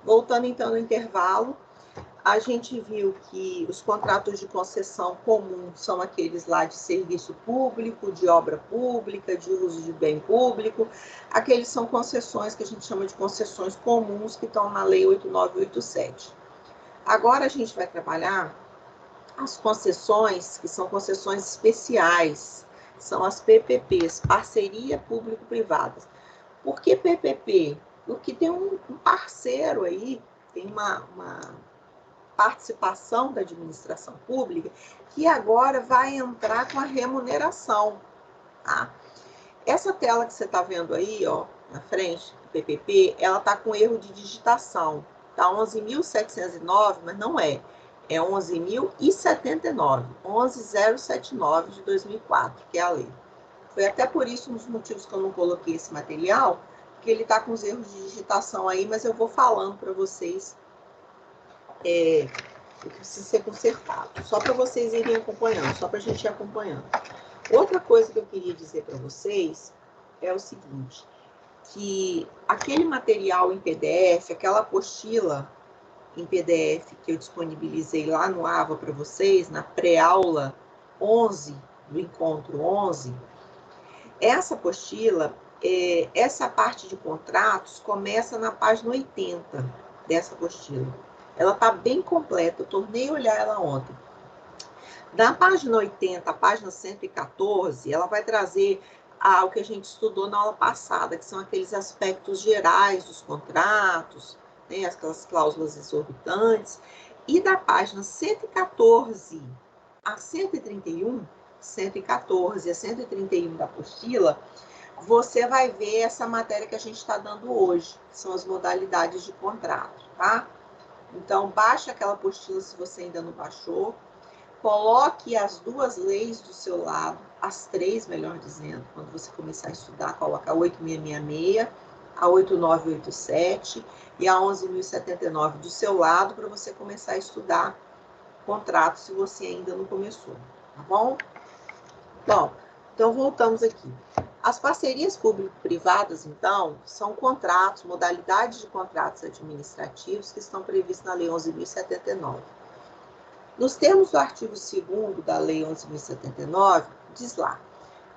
Voltando então no intervalo, a gente viu que os contratos de concessão comum são aqueles lá de serviço público, de obra pública, de uso de bem público. Aqueles são concessões que a gente chama de concessões comuns que estão na Lei 8987. Agora a gente vai trabalhar as concessões, que são concessões especiais, são as PPPs, parceria público-privada. Por que PPP? Porque tem um parceiro aí, tem uma participação da administração pública, que agora vai entrar com a remuneração. Tá? Essa tela que você está vendo aí, ó, na frente, do PPP, ela está com erro de digitação. Tá 11.709, mas não é. É 11.079, 11.079 de 2004, que é a lei. Foi até por isso um dos motivos que eu não coloquei esse material, porque ele está com os erros de digitação aí, mas eu vou falando para vocês o que precisa ser consertado, só para vocês irem acompanhando, só para a gente ir acompanhando. Outra coisa que eu queria dizer para vocês é o seguinte, que aquele material em PDF, aquela apostila em PDF que eu disponibilizei lá no AVA para vocês, na pré-aula 11, do encontro 11, essa apostila, essa parte de contratos começa na página 80 dessa apostila. Ela está bem completa, eu tornei a olhar ela ontem. Da página 80 à página 114, ela vai trazer o que a gente estudou na aula passada, que são aqueles aspectos gerais dos contratos, né, aquelas cláusulas exorbitantes. E da página 114 a 131, 114 a 131 da apostila, você vai ver essa matéria que a gente está dando hoje, que são as modalidades de contrato, tá? Então, baixa aquela apostila se você ainda não baixou, coloque as duas leis do seu lado, as três, melhor dizendo, quando você começar a estudar, coloca a 8666, a 8987 e a 11.079 do seu lado para você começar a estudar contrato se você ainda não começou, tá bom? Bom, então voltamos aqui. As parcerias público-privadas, então, são contratos, modalidades de contratos administrativos que estão previstos na Lei 11.079. Nos termos do artigo 2º da Lei 11.079, diz lá,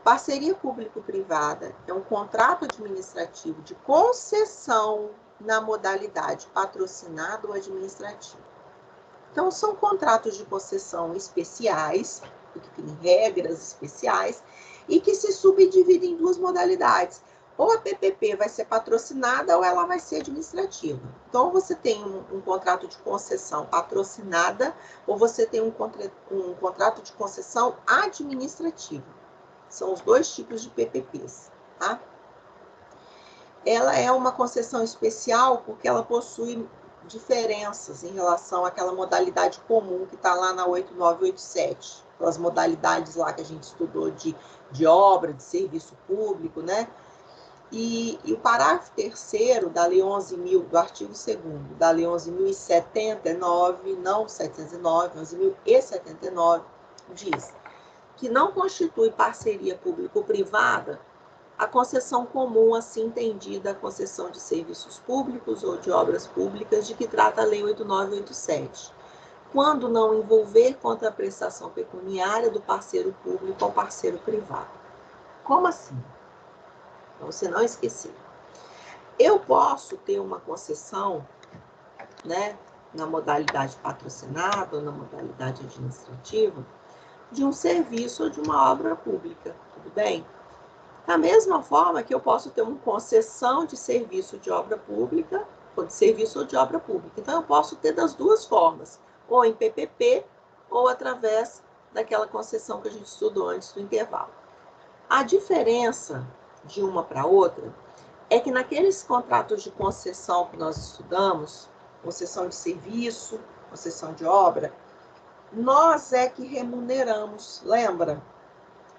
parceria público-privada é um contrato administrativo de concessão na modalidade patrocinado ou administrativo. Então, são contratos de concessão especiais, que têm regras especiais, e que se subdividem em duas modalidades. Ou a PPP vai ser patrocinada ou ela vai ser administrativa. Então, você tem um contrato de concessão patrocinada ou você tem um contrato de concessão administrativa. São os dois tipos de PPPs, tá? Ela é uma concessão especial porque ela possui diferenças em relação àquela modalidade comum que está lá na 8987. Aquelas modalidades lá que a gente estudou de obra, de serviço público, né? E o parágrafo 3º da Lei 11.000, do artigo 2º da Lei 11.079, não 709, 11.079, diz que não constitui parceria público-privada a concessão comum, assim entendida, a concessão de serviços públicos ou de obras públicas, de que trata a Lei 8987, quando não envolver contraprestação pecuniária do parceiro público ao parceiro privado. Como assim? Para você não esquecer. Eu posso ter uma concessão, né, na modalidade patrocinada ou na modalidade administrativa, de um serviço ou de uma obra pública, tudo bem? Da mesma forma que eu posso ter uma concessão de serviço de obra pública, ou de serviço ou de obra pública. Então, eu posso ter das duas formas, ou em PPP, ou através daquela concessão que a gente estudou antes do intervalo. A diferença de uma para outra é que naqueles contratos de concessão que nós estudamos, concessão de serviço, concessão de obra, nós é que remuneramos, lembra?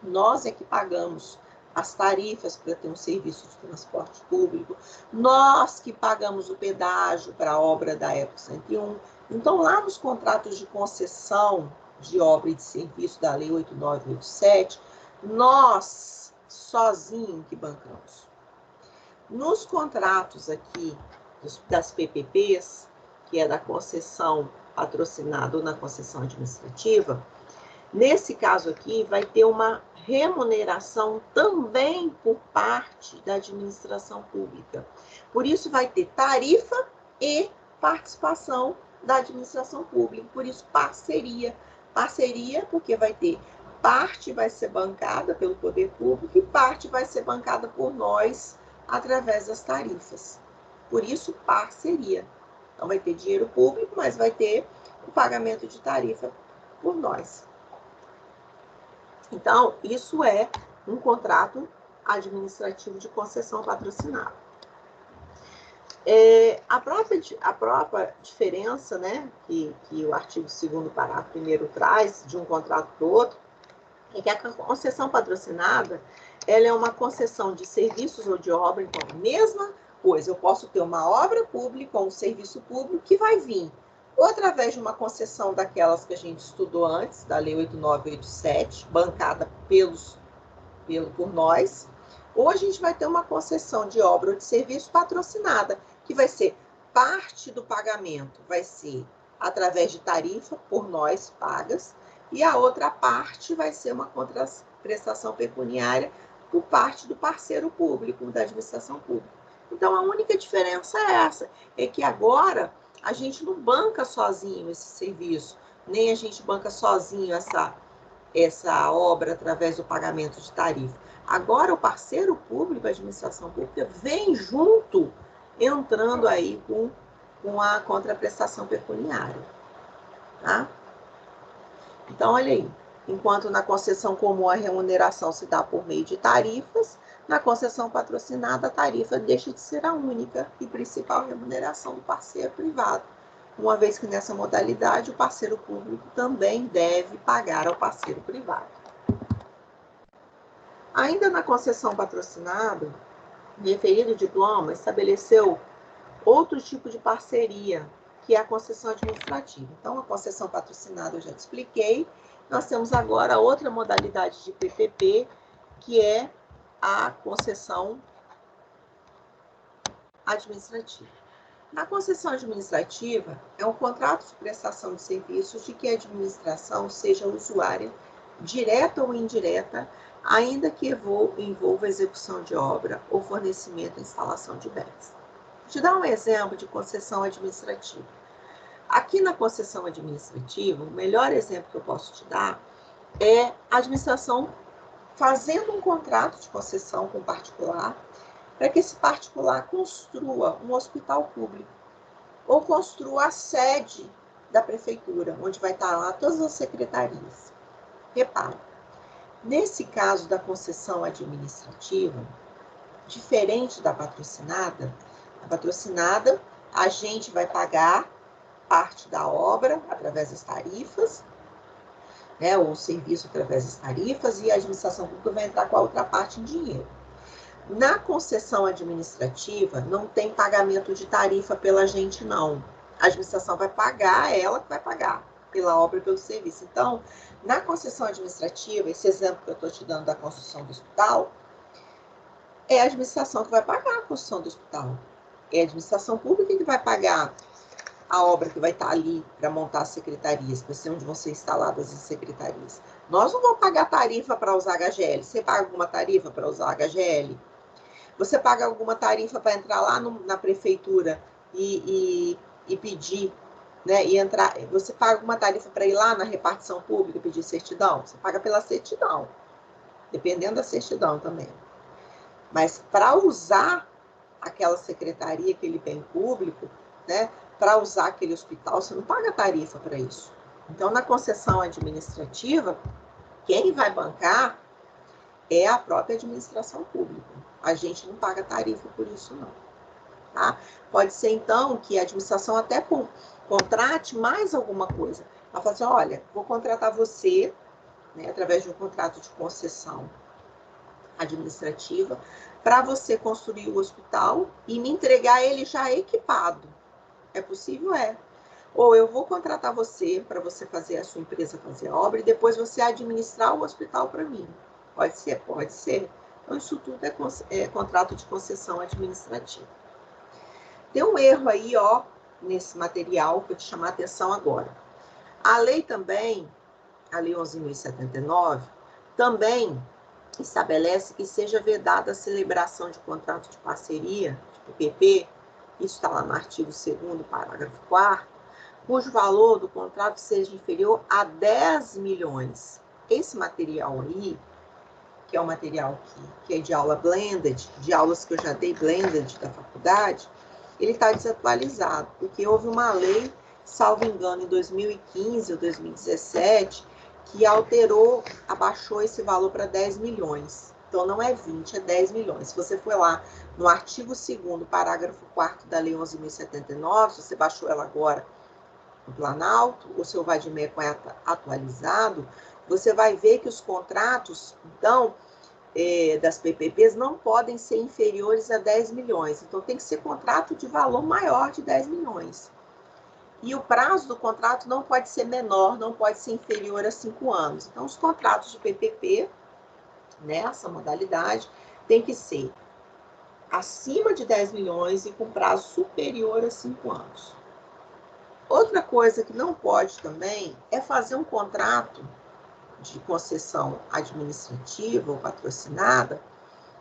Nós é que pagamos as tarifas para ter um serviço de transporte público, nós que pagamos o pedágio para a obra da Eco 101. Então, lá nos contratos de concessão de obra e de serviço da Lei 8987, nós sozinhos que bancamos. Nos contratos aqui das PPPs, que é da concessão patrocinada ou na concessão administrativa, nesse caso aqui vai ter uma remuneração também por parte da administração pública. Por isso vai ter tarifa e participação da administração pública, por isso parceria. Parceria porque vai ter parte vai ser bancada pelo poder público e parte vai ser bancada por nós através das tarifas. Por isso, parceria. Então, vai ter dinheiro público, mas vai ter o pagamento de tarifa por nós. Então, isso é um contrato administrativo de concessão patrocinada. A própria diferença, né, que o artigo 2º, parágrafo 1º traz de um contrato para o outro, é que a concessão patrocinada, ela é uma concessão de serviços ou de obra, então, mesma coisa, eu posso ter uma obra pública ou um serviço público que vai vir ou através de uma concessão daquelas que a gente estudou antes, da Lei 8987, bancada por nós, ou a gente vai ter uma concessão de obra ou de serviço patrocinada, que vai ser parte do pagamento, vai ser através de tarifa por nós pagas, e a outra parte vai ser uma contraprestação pecuniária por parte do parceiro público, da administração pública. Então, a única diferença é essa, é que agora a gente não banca sozinho esse serviço, nem a gente banca sozinho essa obra através do pagamento de tarifa. Agora, o parceiro público, a administração pública, vem junto, entrando aí com a contraprestação pecuniária. Tá? Então, olha aí, enquanto na concessão comum a remuneração se dá por meio de tarifas, na concessão patrocinada a tarifa deixa de ser a única e principal remuneração do parceiro privado, uma vez que nessa modalidade o parceiro público também deve pagar ao parceiro privado. Ainda na concessão patrocinada, o referido diploma estabeleceu outro tipo de parceria, que é a concessão administrativa. Então, a concessão patrocinada eu já te expliquei. Nós temos agora outra modalidade de PPP, que é a concessão administrativa. Na concessão administrativa, é um contrato de prestação de serviços de que a administração seja usuária, direta ou indireta, ainda que envolva execução de obra ou fornecimento e instalação de bens. Vou te dar um exemplo de concessão administrativa. Aqui na concessão administrativa, o melhor exemplo que eu posso te dar é a administração fazendo um contrato de concessão com particular, para que esse particular construa um hospital público ou construa a sede da prefeitura, onde vai estar lá todas as secretarias. Repara, nesse caso da concessão administrativa, diferente da patrocinada, a patrocinada, a gente vai pagar parte da obra através das tarifas, né, ou o serviço através das tarifas, e a administração pública vai entrar com a outra parte em dinheiro. Na concessão administrativa, não tem pagamento de tarifa pela gente, não. A administração vai pagar, ela que vai pagar pela obra e pelo serviço. Então, na concessão administrativa, esse exemplo que eu estou te dando da construção do hospital, é a administração que vai pagar a construção do hospital. É a administração pública que vai pagar a obra que vai estar ali para montar as secretarias, para ser onde vão ser instaladas as secretarias. Nós não vamos pagar tarifa para usar HGL. Você paga alguma tarifa para usar HGL? Você paga alguma tarifa para entrar lá na prefeitura e pedir, né? E entrar. Você paga alguma tarifa para ir lá na repartição pública e pedir certidão? Você paga pela certidão, dependendo da certidão também. Mas para usar aquela secretaria, aquele bem público, né? Para usar aquele hospital, você não paga tarifa para isso. Então, na concessão administrativa, quem vai bancar é a própria administração pública. A gente não paga tarifa por isso, não. Tá? Pode ser, então, que a administração até contrate mais alguma coisa. Ela fala assim, olha, vou contratar você, né, através de um contrato de concessão administrativa, para você construir o hospital e me entregar ele já equipado. É possível? É. Ou eu vou contratar você para você fazer a sua empresa fazer a obra e depois você administrar o hospital para mim. Pode ser? Pode ser. Então, isso tudo é contrato de concessão administrativa. Tem um erro aí, ó, nesse material, que eu te chamar a atenção agora. A lei também, a Lei 11.079, também estabelece que seja vedada a celebração de contrato de parceria, tipo PP, isso está lá no artigo 2º, parágrafo 4º, cujo valor do contrato seja inferior a 10 milhões. Esse material aí, que é um material que é de aula blended, de aulas que eu já dei blended da faculdade, ele está desatualizado, porque houve uma lei, salvo engano, em 2015 ou 2017, que alterou, abaixou esse valor para 10 milhões. Então, não é 20, é 10 milhões. Se você for lá no artigo 2º, parágrafo 4º da Lei 11.079, se você baixou ela agora no Planalto, o seu Vadimeco é atualizado, você vai ver que os contratos, então, das PPPs não podem ser inferiores a 10 milhões. Então, tem que ser contrato de valor maior de 10 milhões. E o prazo do contrato não pode ser menor, não pode ser inferior a 5 anos. Então, os contratos de PPP, nessa modalidade, tem que ser acima de 10 milhões e com prazo superior a 5 anos. Outra coisa que não pode também é fazer um contrato de concessão administrativa ou patrocinada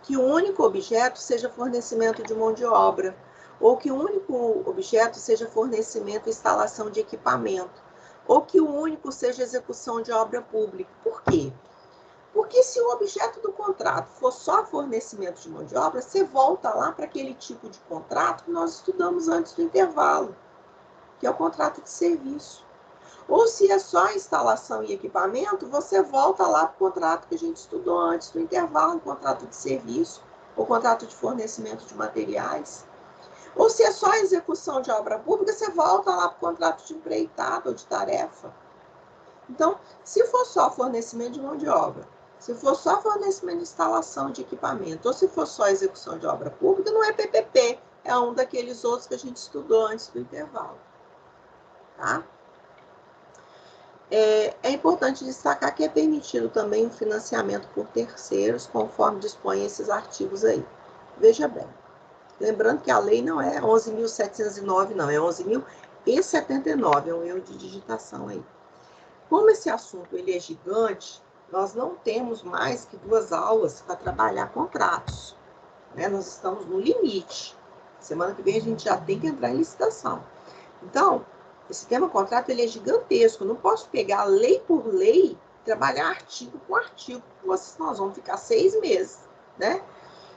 que o único objeto seja fornecimento de mão de obra, ou que o único objeto seja fornecimento e instalação de equipamento, ou que o único seja execução de obra pública. Por quê? Porque se o objeto do contrato for só fornecimento de mão de obra, você volta lá para aquele tipo de contrato que nós estudamos antes do intervalo, que é o contrato de serviço. Ou se é só instalação e equipamento, você volta lá para o contrato que a gente estudou antes do intervalo, o contrato de serviço, ou contrato de fornecimento de materiais. Ou se é só execução de obra pública, você volta lá para o contrato de empreitada ou de tarefa. Então, se for só fornecimento de mão de obra, se for só fornecimento de instalação de equipamento, ou se for só execução de obra pública, não é PPP, é um daqueles outros que a gente estudou antes do intervalo. Tá? É importante destacar que é permitido também o financiamento por terceiros, conforme dispõem esses artigos aí. Veja bem, lembrando que a lei não é 11.709, não, é 11.079, é um erro de digitação aí. Como esse assunto ele é gigante, nós não temos mais que 2 aulas para trabalhar contratos, né? Nós estamos no limite. Semana que vem a gente já tem que entrar em licitação. Então, esse tema contrato ele é gigantesco. Eu não posso pegar lei por lei e trabalhar artigo por artigo. Nós vamos ficar 6 meses, né?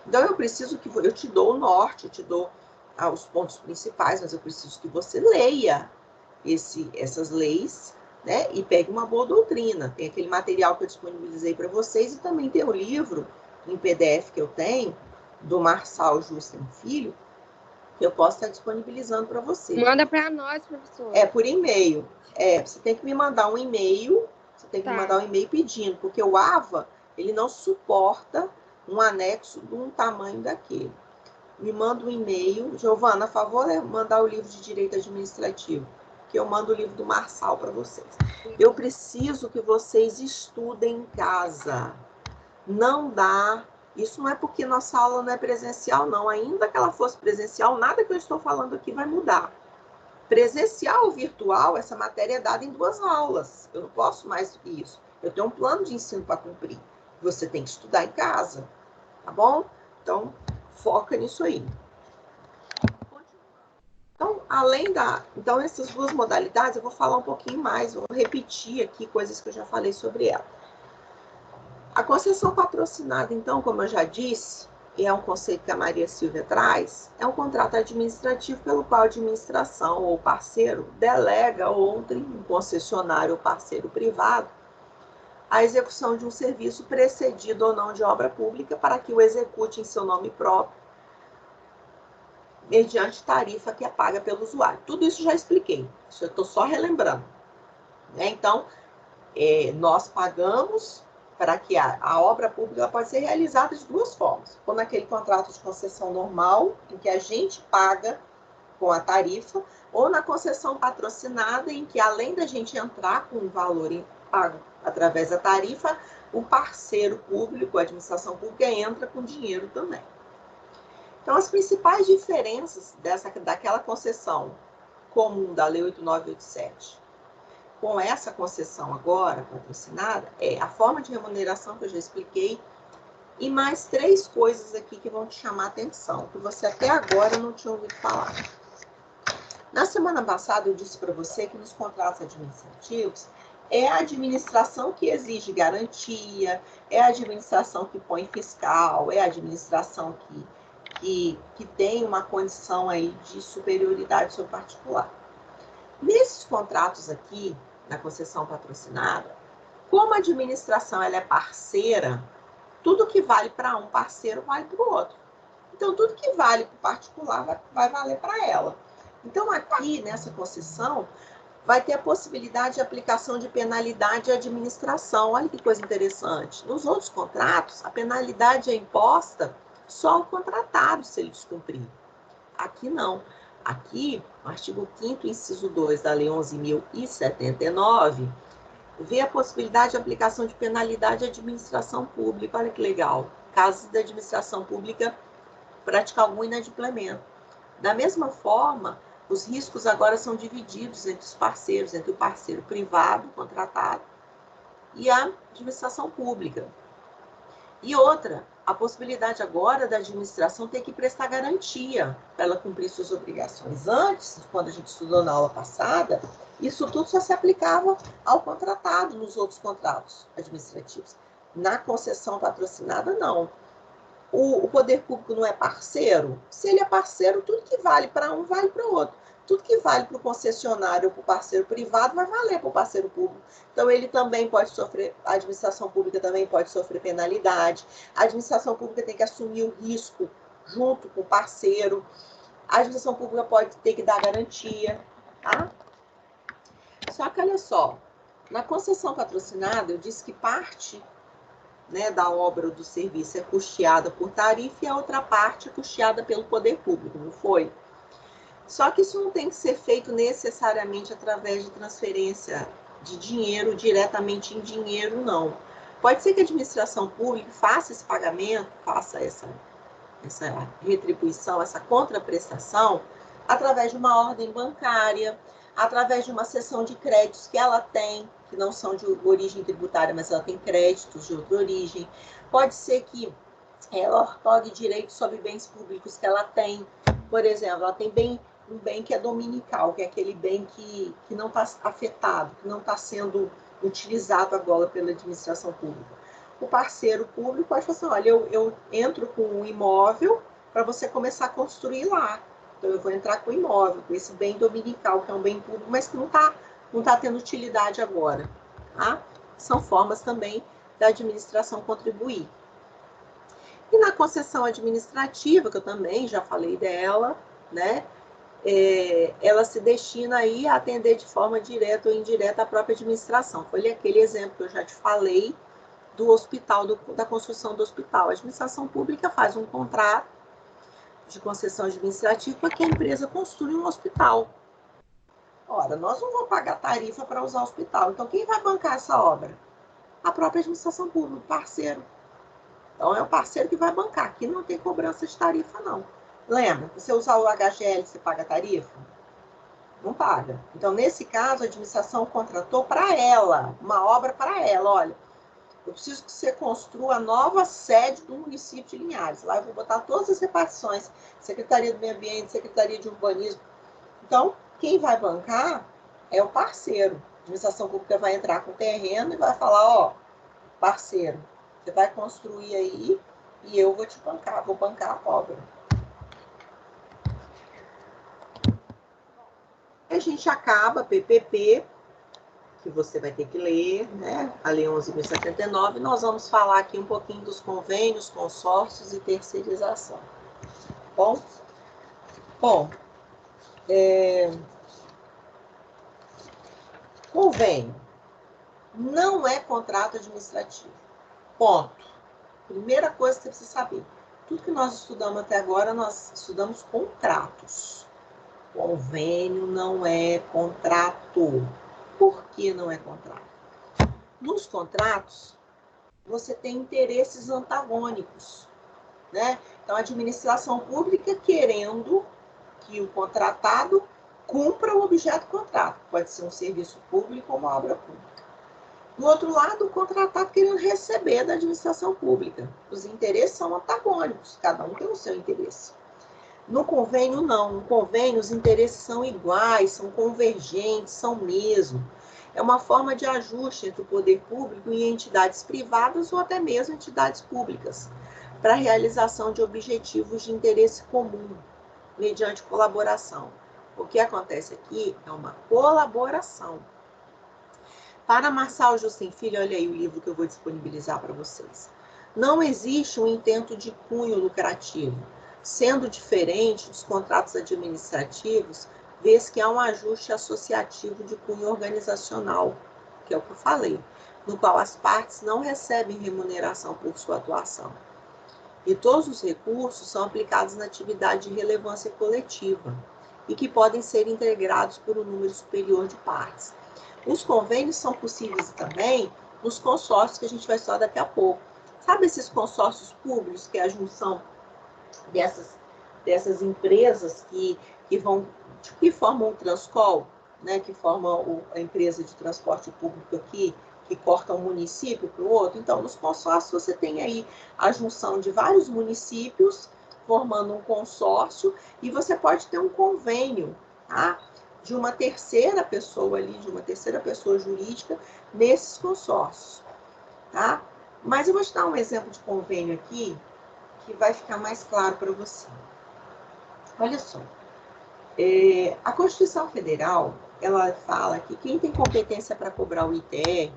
Então, eu preciso que eu te dou o norte, eu te dou os pontos principais, mas eu preciso que você leia essas leis, né? E pegue uma boa doutrina. Tem aquele material que eu disponibilizei para vocês e também tem o livro em PDF que eu tenho, do Marçal Justen Filho, que eu posso estar disponibilizando para você. Manda para nós, professor. É por e-mail. Você tem que me mandar um e-mail. Você tem que me mandar um e-mail pedindo, porque o AVA, ele não suporta um anexo de um tamanho daquele. Me manda um e-mail. Giovana, a favor é mandar o livro de Direito Administrativo, que eu mando o livro do Marçal para vocês. Eu preciso que vocês estudem em casa. Não dá. Isso não é porque nossa aula não é presencial, não. Ainda que ela fosse presencial, nada que eu estou falando aqui vai mudar. Presencial ou virtual, essa matéria é dada em 2 aulas. Eu não posso mais do que isso. Eu tenho um plano de ensino para cumprir. Você tem que estudar em casa, tá bom? Então, foca nisso aí. Então, Então, essas 2 modalidades, eu vou falar um pouquinho mais, vou repetir aqui coisas que eu já falei sobre ela. A concessão patrocinada, então, como eu já disse, e é um conceito que a Maria Silvia traz, é um contrato administrativo pelo qual a administração ou parceiro delega a outrem, um concessionário ou parceiro privado, a execução de um serviço precedido ou não de obra pública para que o execute em seu nome próprio, mediante tarifa que é paga pelo usuário. Tudo isso já expliquei, isso eu estou só relembrando. Então, nós pagamos para que a obra pública pode ser realizada de 2 formas. Ou naquele contrato de concessão normal, em que a gente paga com a tarifa, ou na concessão patrocinada, em que além da gente entrar com o valor pago através da tarifa, o parceiro público, a administração pública, entra com dinheiro também. Então, as principais diferenças daquela concessão comum da Lei 8987 com essa concessão agora patrocinada é a forma de remuneração que eu já expliquei e mais 3 coisas aqui que vão te chamar a atenção, que você até agora não tinha ouvido falar. Na semana passada eu disse para você que nos contratos administrativos é a administração que exige garantia, é a administração que põe fiscal, é a administração que tem uma condição aí de superioridade sobre o particular. Nesses contratos aqui, na concessão patrocinada, como a administração ela é parceira, tudo que vale para um parceiro vale para o outro. Então, tudo que vale para o particular vai valer para ela. Então, aqui, nessa concessão, vai ter a possibilidade de aplicação de penalidade de administração. Olha que coisa interessante. Nos outros contratos, a penalidade é imposta só ao contratado, se ele descumprir. Aqui não. Aqui, no artigo 5º, inciso 2 da Lei 11.079, vê a possibilidade de aplicação de penalidade de administração pública. Olha que legal. Casos da administração pública praticar algum inadimplemento. Da mesma forma, os riscos agora são divididos entre os parceiros, entre o parceiro privado, contratado, e a administração pública. E outra, a possibilidade agora da administração ter que prestar garantia para ela cumprir suas obrigações. Antes, quando a gente estudou na aula passada, isso tudo só se aplicava ao contratado nos outros contratos administrativos. Na concessão patrocinada, não. O poder público não é parceiro? Se ele é parceiro, tudo que vale para um, vale para o outro. Tudo que vale para o concessionário ou para o parceiro privado vai valer para o parceiro público. Então, ele também pode sofrer, a administração pública também pode sofrer penalidade. A administração pública tem que assumir o risco junto com o parceiro. A administração pública pode ter que dar garantia, tá? Só que, olha só, na concessão patrocinada, eu disse que parte, né, da obra ou do serviço é custeada por tarifa e a outra parte é custeada pelo poder público, não foi? Só que isso não tem que ser feito necessariamente através de transferência de dinheiro diretamente em dinheiro, não. Pode ser que a administração pública faça esse pagamento, faça essa retribuição, essa contraprestação, através de uma ordem bancária, através de uma cessão de créditos que ela tem, que não são de origem tributária, mas ela tem créditos de outra origem. Pode ser que ela ortogue direitos sobre bens públicos que ela tem. Por exemplo, ela tem um bem que é dominical, que é aquele bem que não está afetado, que não está sendo utilizado agora pela administração pública. O parceiro público pode falar assim, olha, eu entro com um imóvel para você começar a construir lá. Então, eu vou entrar com o imóvel, com esse bem dominical, que é um bem público, mas que não tá tendo utilidade agora. Tá? São formas também da administração contribuir. E na concessão administrativa, que eu também já falei dela, né? Ela se destina aí a atender de forma direta ou indireta a própria administração. Foi aquele exemplo que eu já te falei do hospital, da construção do hospital. A administração pública faz um contrato de concessão administrativa para que a empresa construa um hospital. Ora, nós não vamos pagar tarifa para usar o hospital. Então, quem vai bancar essa obra? A própria administração pública, o parceiro. Então, é o parceiro que vai bancar. Aqui não tem cobrança de tarifa, não. Lembra? Você usar o HGL, você paga tarifa? Não paga. Então, nesse caso, a administração contratou para ela, uma obra para ela. Olha, eu preciso que você construa a nova sede do município de Linhares. Lá eu vou botar todas as repartições, Secretaria do Meio Ambiente, Secretaria de Urbanismo. Então, quem vai bancar é o parceiro. A administração pública vai entrar com o terreno e vai falar, ó, parceiro, você vai construir aí e eu vou te bancar, vou bancar a obra. A gente acaba PPP, que você vai ter que ler, né? A Lei 11.079, nós vamos falar aqui um pouquinho dos convênios, consórcios e terceirização. Bom, convênio não é contrato administrativo. Ponto. Primeira coisa que você precisa saber. Tudo que nós estudamos até agora, nós estudamos contratos. Convênio não é contrato. Por que não é contrato? Nos contratos, você tem interesses antagônicos. né? Então, a administração pública querendo que o contratado cumpra o objeto do contrato. Pode ser um serviço público ou uma obra pública. Do outro lado, o contratado querendo receber da administração pública. Os interesses são antagônicos, cada um tem o seu interesse. No convênio, não. No convênio, os interesses são iguais, são convergentes, são mesmo. É uma forma de ajuste entre o poder público e entidades privadas ou até mesmo entidades públicas, para a realização de objetivos de interesse comum, mediante colaboração. O que acontece aqui é uma colaboração. Para Marçal Justin Filho, olha aí o livro que eu vou disponibilizar para vocês. Não existe um intento de cunho lucrativo, sendo diferente dos contratos administrativos, vez que há um ajuste associativo de cunho organizacional, que é o que eu falei, no qual as partes não recebem remuneração por sua atuação. E todos os recursos são aplicados na atividade de relevância coletiva e que podem ser integrados por um número superior de partes. Os convênios são possíveis também nos consórcios que a gente vai estudar daqui a pouco. Sabe esses consórcios públicos, que é a junção dessas empresas que formam o Transcol, né, que formam a empresa de transporte público aqui, que corta um município para o outro? Então, nos consórcios você tem aí a junção de vários municípios formando um consórcio e você pode ter um convênio, tá? De uma terceira pessoa ali, de uma terceira pessoa jurídica nesses consórcios, tá? Mas eu vou te dar um exemplo de convênio aqui que vai ficar mais claro para você. Olha só, a Constituição Federal, ela fala que quem tem competência para cobrar o ITR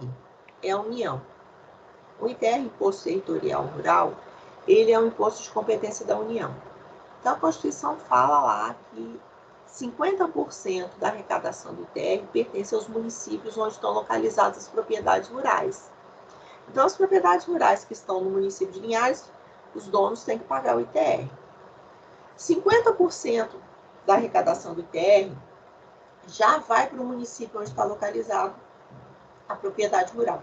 é a União. O ITR, Imposto Territorial Rural, ele é um imposto de competência da União. Então, a Constituição fala lá que 50% da arrecadação do ITR pertence aos municípios onde estão localizadas as propriedades rurais. Então, as propriedades rurais que estão no município de Linhares, os donos têm que pagar o ITR. 50% da arrecadação do ITR já vai para o município onde está localizado a propriedade rural.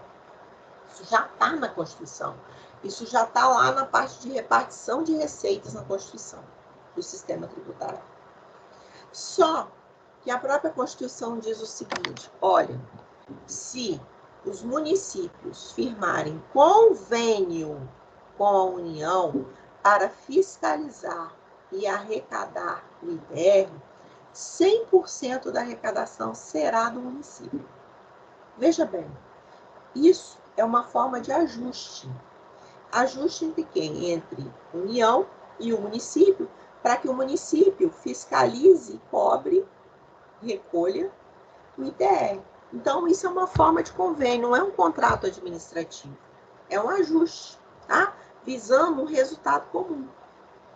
Isso já está na Constituição. Isso já está lá na parte de repartição de receitas na Constituição do sistema tributário. Só que a própria Constituição diz o seguinte: olha, se os municípios firmarem convênio com a União para fiscalizar e arrecadar o ITR, 100% da arrecadação será do município. Veja bem, isso é uma forma de ajuste. Ajuste entre quem? Entre a União e o município, para que o município fiscalize, cobre, recolha o ITR. Então, isso é uma forma de convênio, não é um contrato administrativo. É um ajuste, tá? Visando um resultado comum.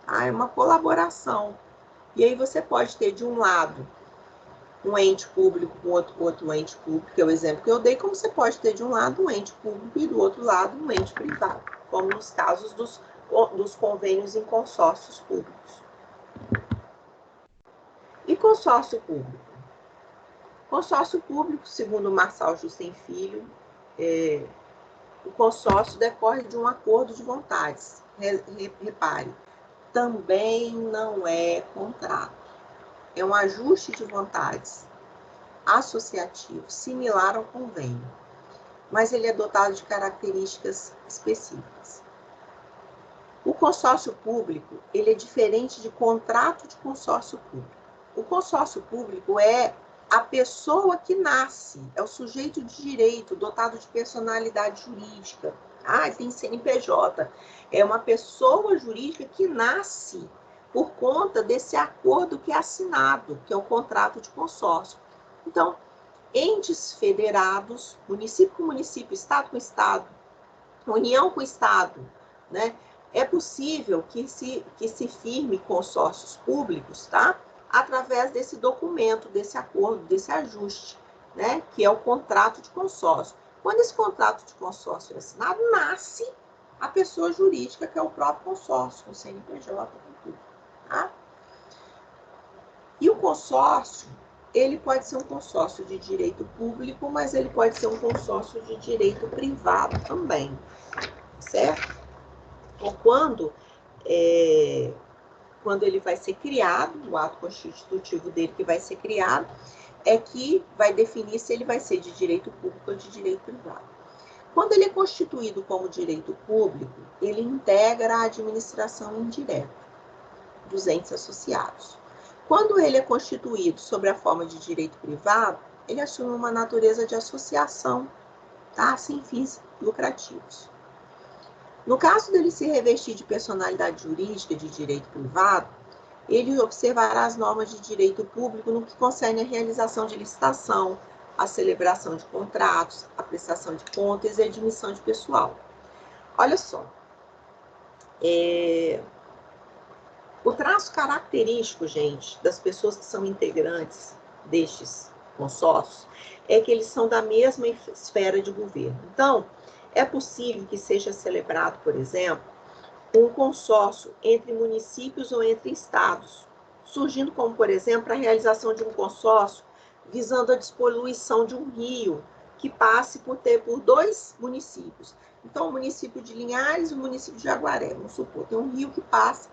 Tá? É uma colaboração. E aí você pode ter, de um lado, um ente público com outro ente público, que é o exemplo que eu dei, como você pode ter, de um lado, um ente público e, do outro lado, um ente privado, como nos casos dos convênios em consórcios públicos. E consórcio público? Consórcio público, segundo Marçal Justin Filho, o consórcio decorre de um acordo de vontades. Repare, também não é contrato. É um ajuste de vontades associativo, similar ao convênio, mas ele é dotado de características específicas. O consórcio público, ele é diferente de contrato de consórcio público. O consórcio público é a pessoa que nasce, é o sujeito de direito, dotado de personalidade jurídica. Tem CNPJ. É uma pessoa jurídica que nasce por conta desse acordo que é assinado, que é o contrato de consórcio. Então, entes federados, município com município, estado com estado, união com estado, né? É possível que se firme consórcios públicos, tá? Através desse documento, desse acordo, desse ajuste, né? Que é o contrato de consórcio. Quando esse contrato de consórcio é assinado, nasce a pessoa jurídica, que é o próprio consórcio, com CNPJ, com tudo, tá? E o consórcio, ele pode ser um consórcio de direito público, mas ele pode ser um consórcio de direito privado também, certo? Ou quando quando ele vai ser criado, o ato constitutivo dele que vai ser criado, é que vai definir se ele vai ser de direito público ou de direito privado. Quando ele é constituído como direito público, ele integra a administração indireta dos entes associados. Quando ele é constituído sob a forma de direito privado, ele assume uma natureza de associação, tá? Sem fins lucrativos. No caso dele se revestir de personalidade jurídica de direito privado, ele observará as normas de direito público no que concerne a realização de licitação, a celebração de contratos, a prestação de contas e a admissão de pessoal. Olha só, o traço característico, gente, das pessoas que são integrantes destes consórcios é que eles são da mesma esfera de governo. Então, é possível que seja celebrado, por exemplo, um consórcio entre municípios ou entre estados, surgindo como, por exemplo, a realização de um consórcio visando a despoluição de um rio que passe por 2 municípios. Então, o município de Linhares e o município de Jaguaré, vamos supor, tem um rio que passa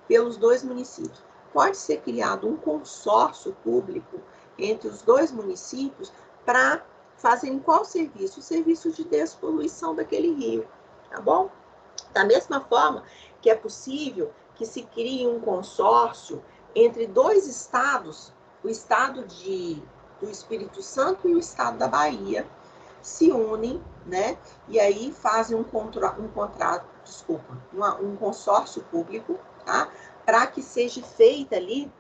pelos 2 municípios. Pode ser criado um consórcio público entre os 2 municípios para fazerem qual serviço? O serviço de despoluição daquele rio, tá bom? Da mesma forma que é possível que se crie um consórcio entre 2 estados, o estado do Espírito Santo e o estado da Bahia, se unem, né? E aí fazem um consórcio público, tá? Para que seja feita ali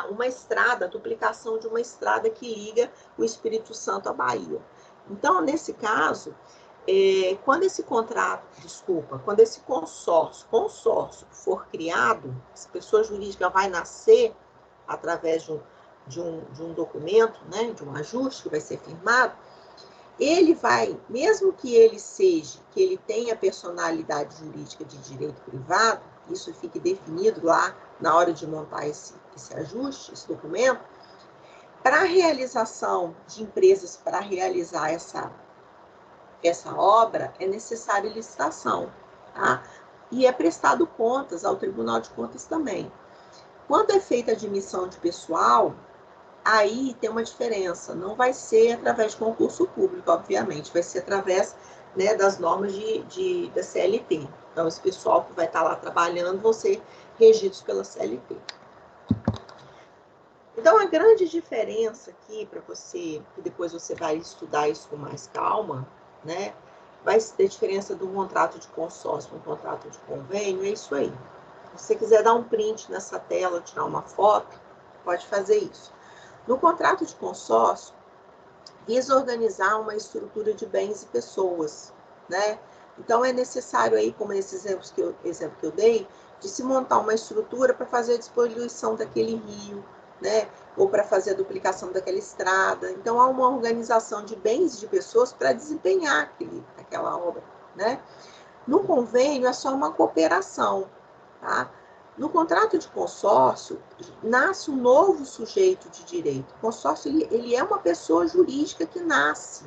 uma estrada, a duplicação de uma estrada que liga o Espírito Santo à Bahia. Então, nesse caso, quando esse consórcio for criado, essa pessoa jurídica vai nascer através de um documento, né, de um ajuste que vai ser firmado, ele vai, mesmo que ele tenha personalidade jurídica de direito privado, isso fique definido lá na hora de montar esse ajuste, esse documento, para a realização de empresas para realizar essa obra, é necessária licitação, tá? E é prestado contas ao Tribunal de Contas também. Quando é feita a admissão de pessoal, aí tem uma diferença, não vai ser através de concurso público, obviamente, vai ser através, né, das normas da CLT. Então, esse pessoal que vai estar lá trabalhando vão ser regidos pela CLT. Então, a grande diferença aqui, para você, que depois você vai estudar isso com mais calma, né, vai ter diferença do contrato de consórcio para um contrato de convênio, é isso aí. Se você quiser dar um print nessa tela, tirar uma foto, pode fazer isso. No contrato de consórcio, visa organizar uma estrutura de bens e pessoas, né? Então, é necessário aí, como nesse exemplo que eu dei, de se montar uma estrutura para fazer a despoluição daquele rio, né? Ou para fazer a duplicação daquela estrada. Então, há uma organização de bens e de pessoas para desempenhar aquela obra, né? No convênio, é só uma cooperação, tá? No contrato de consórcio, nasce um novo sujeito de direito. O consórcio, ele é uma pessoa jurídica que nasce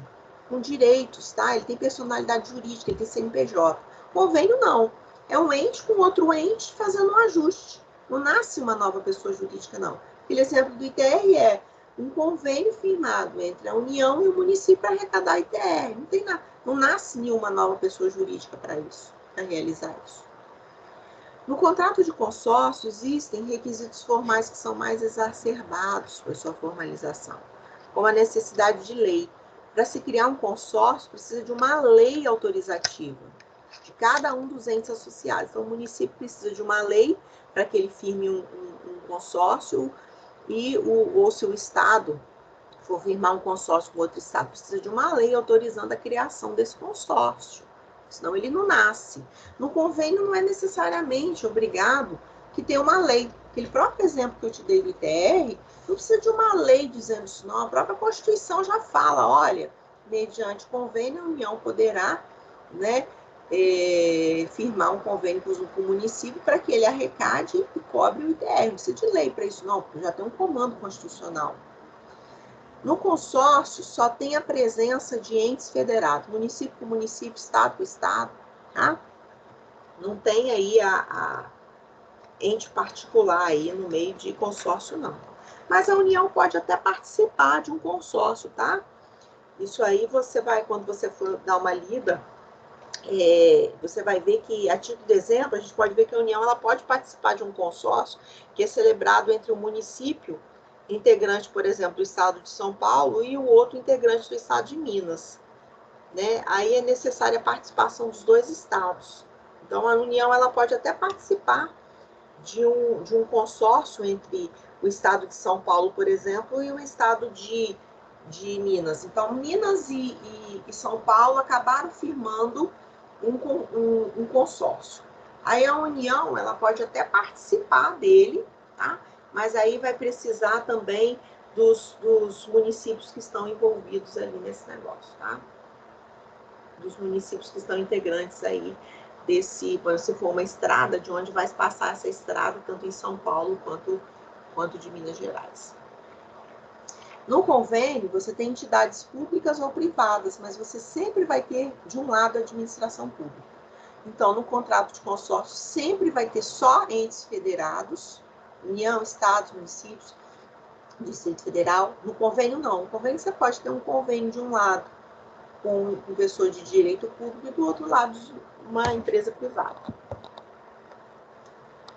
com direitos, tá? Ele tem personalidade jurídica, ele tem CNPJ. Convênio, não. É um ente com outro ente fazendo um ajuste. Não nasce uma nova pessoa jurídica, não. Aquele exemplo do ITR é um convênio firmado entre a União e o município para arrecadar ITR. Não tem nada, não nasce nenhuma nova pessoa jurídica para isso, para realizar isso. No contrato de consórcio, existem requisitos formais que são mais exacerbados para sua formalização, como a necessidade de lei. Para se criar um consórcio, precisa de uma lei autorizativa de cada um dos entes associados. Então, o município precisa de uma lei para que ele firme um consórcio, ou se o Estado for firmar um consórcio com outro Estado, precisa de uma lei autorizando a criação desse consórcio. Senão ele não nasce. No convênio não é necessariamente obrigado que tenha uma lei. Aquele próprio exemplo que eu te dei do ITR, não precisa de uma lei dizendo isso, não. A própria Constituição já fala, olha, mediante convênio, a União poderá, né, firmar um convênio com o município para que ele arrecade e cobre o ITR. Não precisa de lei para isso, não, porque já tem um comando constitucional. No consórcio, só tem a presença de entes federados, município com município, estado com estado, tá? Não tem aí a ente particular aí no meio de consórcio, não. Mas a União pode até participar de um consórcio, tá? Isso aí você vai, quando você for dar uma lida, você vai ver que, a título de exemplo, a gente pode ver que a União ela pode participar de um consórcio que é celebrado entre o município integrante, por exemplo, do estado de São Paulo e o outro integrante do estado de Minas. Né? Aí é necessária a participação dos dois estados. Então, a União ela pode até participar de um consórcio entre o estado de São Paulo, por exemplo, e o estado de Minas. Então, Minas e São Paulo acabaram firmando um consórcio. Aí a União ela pode até participar dele, tá? Mas aí vai precisar também dos municípios que estão envolvidos ali nesse negócio, tá? Dos municípios que estão integrantes aí desse, se for uma estrada, de onde vai passar essa estrada, tanto em São Paulo quanto de Minas Gerais. No convênio, você tem entidades públicas ou privadas, mas você sempre vai ter, de um lado, a administração pública. Então, no contrato de consórcio, sempre vai ter só entes federados, União, Estados, municípios, Distrito Federal. No convênio, não. No convênio, você pode ter um convênio de um lado com um pessoa de direito público e do outro lado, uma empresa privada.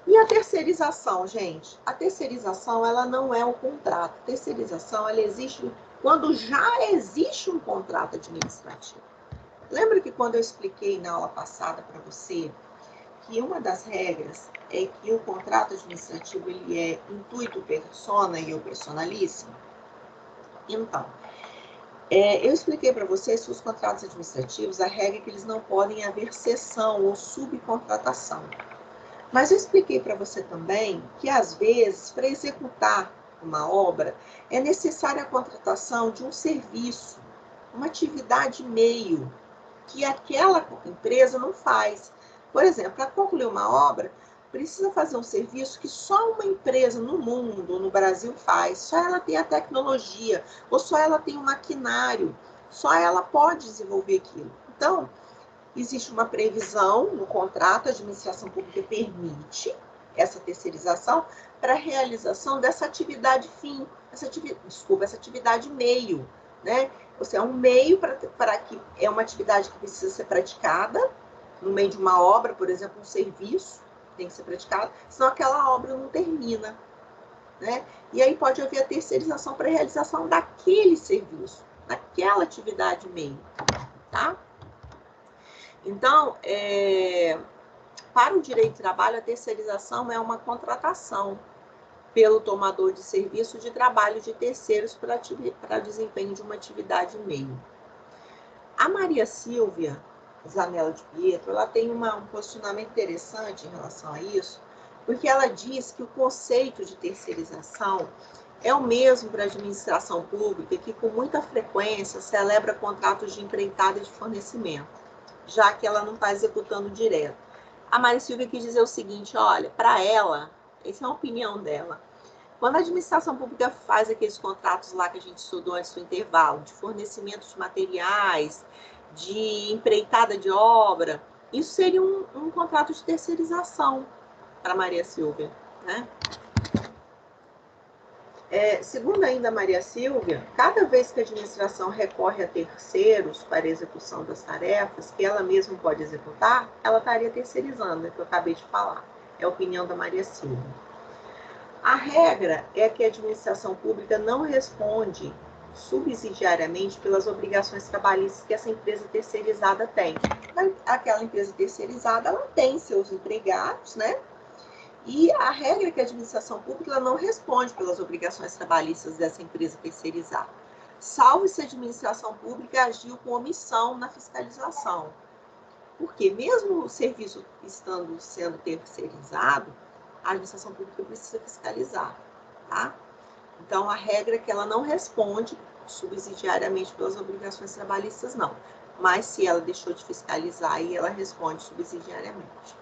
E a terceirização, gente? A terceirização, ela não é um contrato. A terceirização, ela existe quando já existe um contrato administrativo. Lembra que quando eu expliquei na aula passada para você que uma das regras é que o contrato administrativo ele é intuito persona e o personalíssimo? Então, eu expliquei para vocês que os contratos administrativos, a regra é que eles não podem haver cessão ou subcontratação. Mas eu expliquei para você também que, às vezes, para executar uma obra, é necessária a contratação de um serviço, uma atividade meio, que aquela empresa não faz. Por exemplo, para concluir uma obra, precisa fazer um serviço que só uma empresa no mundo, no Brasil, faz. Só ela tem a tecnologia, ou só ela tem o maquinário, só ela pode desenvolver aquilo. Então, existe uma previsão no contrato, a administração pública permite essa terceirização para a realização dessa atividade fim, essa atividade meio, né? Ou seja, é um meio para que é uma atividade que precisa ser praticada no meio de uma obra, por exemplo, um serviço que tem que ser praticado, senão aquela obra não termina, né? E aí pode haver a terceirização para a realização daquele serviço, daquela atividade meio, tá? Então, para o direito de trabalho, a terceirização é uma contratação pelo tomador de serviço de trabalho de terceiros para desempenho de uma atividade meio. A Maria Silvia Zanella de Pietro, ela tem um posicionamento interessante em relação a isso, porque ela diz que o conceito de terceirização é o mesmo para a administração pública, que com muita frequência celebra contratos de empreitada e de fornecimento, já que ela não está executando direto. A Maria Silvia quis dizer o seguinte, olha, para ela, essa é a opinião dela, quando a administração pública faz aqueles contratos lá que a gente estudou antes do intervalo, de fornecimento de materiais, de empreitada de obra, isso seria um contrato de terceirização para Maria Silvia, né? Segundo ainda Maria Silvia, cada vez que a administração recorre a terceiros para a execução das tarefas que ela mesma pode executar, ela estaria terceirizando, que eu acabei de falar. É a opinião da Maria Silvia. A regra é que a administração pública não responde subsidiariamente pelas obrigações trabalhistas que essa empresa terceirizada tem. Aquela empresa terceirizada, ela tem seus empregados, né? E a regra é que a administração pública não responde pelas obrigações trabalhistas dessa empresa terceirizada, salvo se a administração pública agiu com omissão na fiscalização. Porque mesmo o serviço sendo terceirizado, a administração pública precisa fiscalizar, tá? Então, a regra é que ela não responde subsidiariamente pelas obrigações trabalhistas, não. Mas se ela deixou de fiscalizar, aí ela responde subsidiariamente.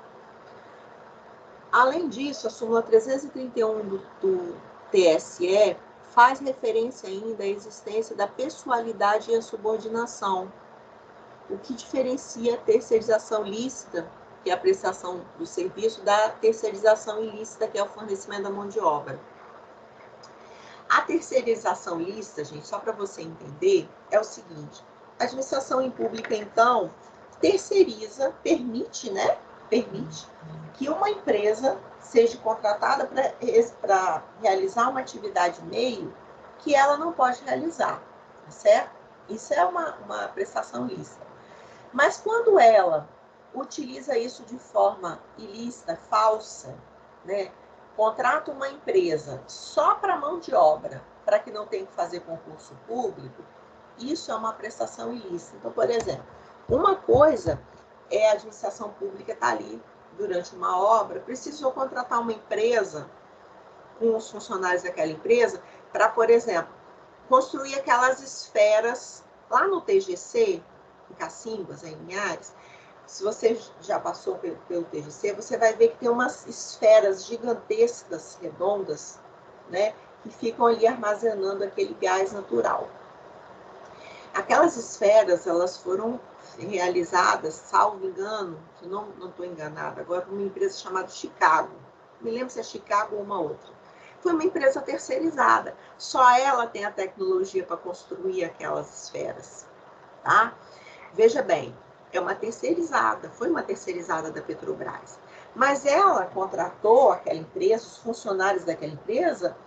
Além disso, a súmula 331 do TSE faz referência ainda à existência da pessoalidade e a subordinação, o que diferencia a terceirização lícita que é a prestação do serviço da terceirização ilícita, que é o fornecimento da mão de obra. A terceirização ilícita, gente, só para você entender, é o seguinte: a administração pública, então, terceiriza, permite, né? Permite que uma empresa seja contratada para realizar uma atividade meio que ela não pode realizar, tá certo? Isso é uma prestação ilícita. Mas quando ela utiliza isso de forma ilícita, falsa, né? Contrata uma empresa só para mão de obra, para que não tenha que fazer concurso público, isso é uma prestação ilícita. Então, por exemplo, uma coisa é a administração pública estar ali durante uma obra, precisou contratar uma empresa com os funcionários daquela empresa para, por exemplo, construir aquelas esferas lá no TGC, em Cacimbas, em Linhares. Se você já passou pelo TGC, você vai ver que tem umas esferas gigantescas, redondas, né, que ficam ali armazenando aquele gás natural. Aquelas esferas, elas foram realizadas, salvo engano, se não estou enganada, agora por uma empresa chamada Chicago. Me lembro se é Chicago ou uma outra. Foi uma empresa terceirizada. Só ela tem a tecnologia para construir aquelas esferas, tá? Veja bem, é uma terceirizada, foi uma terceirizada da Petrobras. Mas ela contratou aquela empresa, os funcionários daquela empresa,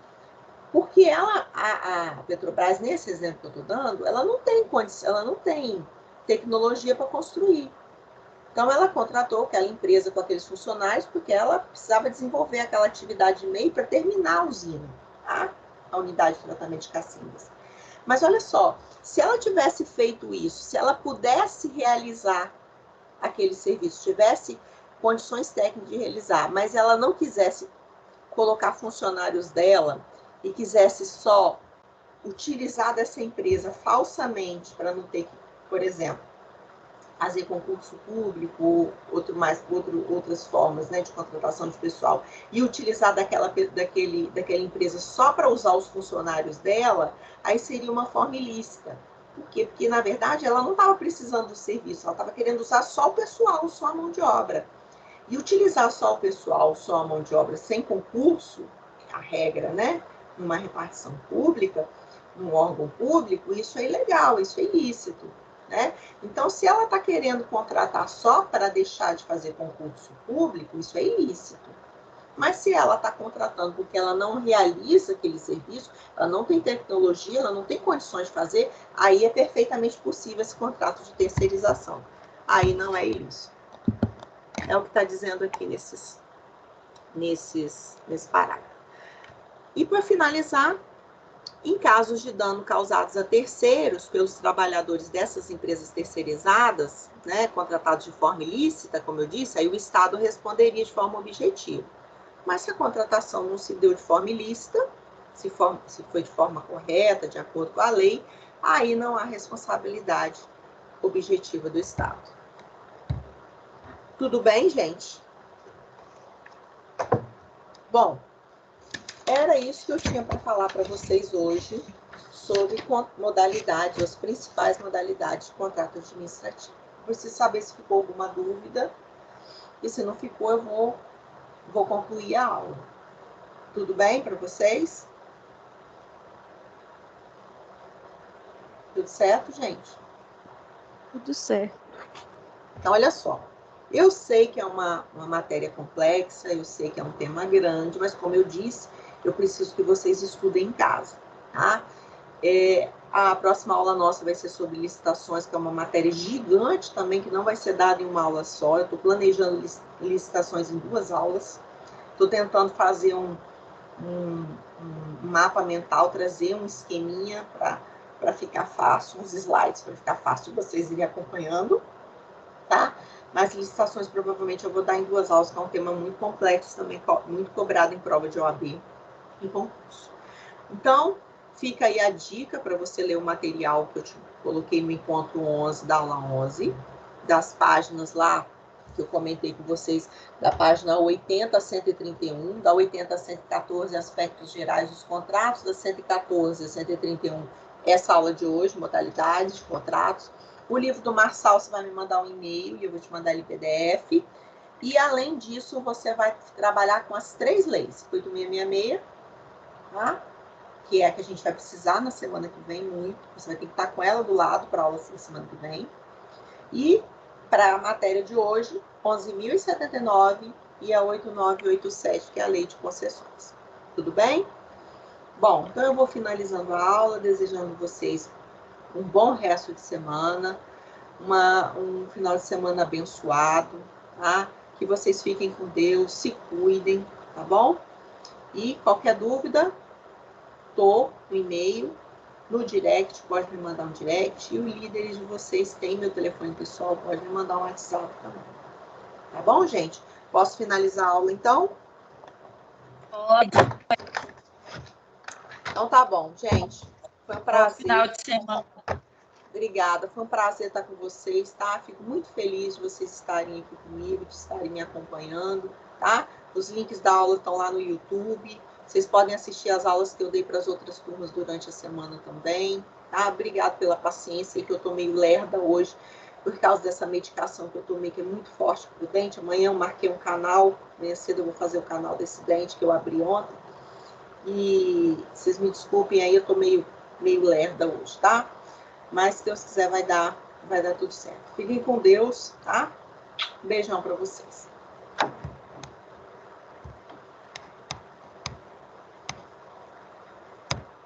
porque ela, a Petrobras, nesse exemplo que eu estou dando, ela não tem condição, ela não tem tecnologia para construir. Então, ela contratou aquela empresa com aqueles funcionários porque ela precisava desenvolver aquela atividade de meio para terminar a usina, tá? A unidade de tratamento de Cacimbas. Mas olha só, se ela tivesse feito isso, se ela pudesse realizar aquele serviço, tivesse condições técnicas de realizar, mas ela não quisesse colocar funcionários dela e quisesse só utilizar dessa empresa falsamente para não ter que, por exemplo, fazer concurso público, outras formas, né, de contratação de pessoal, e utilizar daquela empresa só para usar os funcionários dela, aí seria uma forma ilícita. Por quê? Porque, na verdade, ela não estava precisando do serviço, ela estava querendo usar só o pessoal, só a mão de obra. E utilizar só o pessoal, só a mão de obra, sem concurso, a regra, né, numa repartição pública, num órgão público, isso é ilegal, isso é ilícito. Né? Então, se ela está querendo contratar só para deixar de fazer concurso público, isso é ilícito. Mas se ela está contratando porque ela não realiza aquele serviço, ela não tem tecnologia, ela não tem condições de fazer, aí é perfeitamente possível esse contrato de terceirização. Aí não é ilícito. É o que está dizendo aqui nesse parágrafo. E para finalizar, em casos de dano causados a terceiros pelos trabalhadores dessas empresas terceirizadas, né, contratados de forma ilícita, como eu disse, aí o Estado responderia de forma objetiva. Mas se a contratação não se deu de forma ilícita, se foi de forma correta, de acordo com a lei, aí não há responsabilidade objetiva do Estado. Tudo bem, gente? Bom, era isso que eu tinha para falar para vocês hoje sobre modalidades, as principais modalidades de contrato administrativo. Preciso saber se ficou alguma dúvida, e se não ficou, eu vou concluir a aula. Tudo bem para vocês? Tudo certo, gente? Tudo certo. Então, olha só. Eu sei que é uma matéria complexa, eu sei que é um tema grande, mas como eu disse, eu preciso que vocês estudem em casa, tá? A próxima aula nossa vai ser sobre licitações, que é uma matéria gigante também, que não vai ser dada em uma aula só. Eu estou planejando licitações em 2 aulas. Estou tentando fazer um mapa mental, trazer um esqueminha para ficar fácil, uns slides para ficar fácil de vocês irem acompanhando, tá? Mas licitações provavelmente eu vou dar em 2 aulas, que é um tema muito complexo também, muito cobrado em prova de OAB, em concurso. Então, fica aí a dica para você ler o material que eu te coloquei no encontro 11, da aula 11, das páginas lá que eu comentei com vocês, da página 80 a 131, da 80 a 114, aspectos gerais dos contratos, da 114 a 131, essa aula de hoje, modalidades de contratos. O livro do Marçal, você vai me mandar um e-mail e eu vou te mandar ele em PDF. E, além disso, você vai trabalhar com as 3 leis. 8666, tá? Que é a que a gente vai precisar na semana que vem muito. Você vai ter que estar com ela do lado para a aula da semana que vem. E, para a matéria de hoje, 11.079 e a 8987, que é a lei de concessões. Tudo bem? Bom, então eu vou finalizando a aula, desejando vocês um bom resto de semana, um final de semana abençoado, tá? Que vocês fiquem com Deus, se cuidem, tá bom? E qualquer dúvida, tô no e-mail, no direct, pode me mandar um direct. E os líderes de vocês têm meu telefone pessoal, pode me mandar um WhatsApp também. Tá bom, gente? Posso finalizar a aula, então? Pode. Então tá bom, gente. Foi um prazer. Bom final de semana. Obrigada, foi um prazer estar com vocês, tá? Fico muito feliz de vocês estarem aqui comigo, de estarem me acompanhando, tá? Os links da aula estão lá no YouTube. Vocês podem assistir as aulas que eu dei para as outras turmas durante a semana também, tá? Obrigado pela paciência, que eu tô meio lerda hoje, por causa dessa medicação que eu tomei, que é muito forte pro dente. Amanhã eu marquei um canal, amanhã cedo eu vou fazer o canal desse dente que eu abri ontem. E vocês me desculpem aí, eu tô meio lerda hoje, tá? Mas se Deus quiser vai dar tudo certo. Fiquem com Deus, tá? Um beijão para vocês.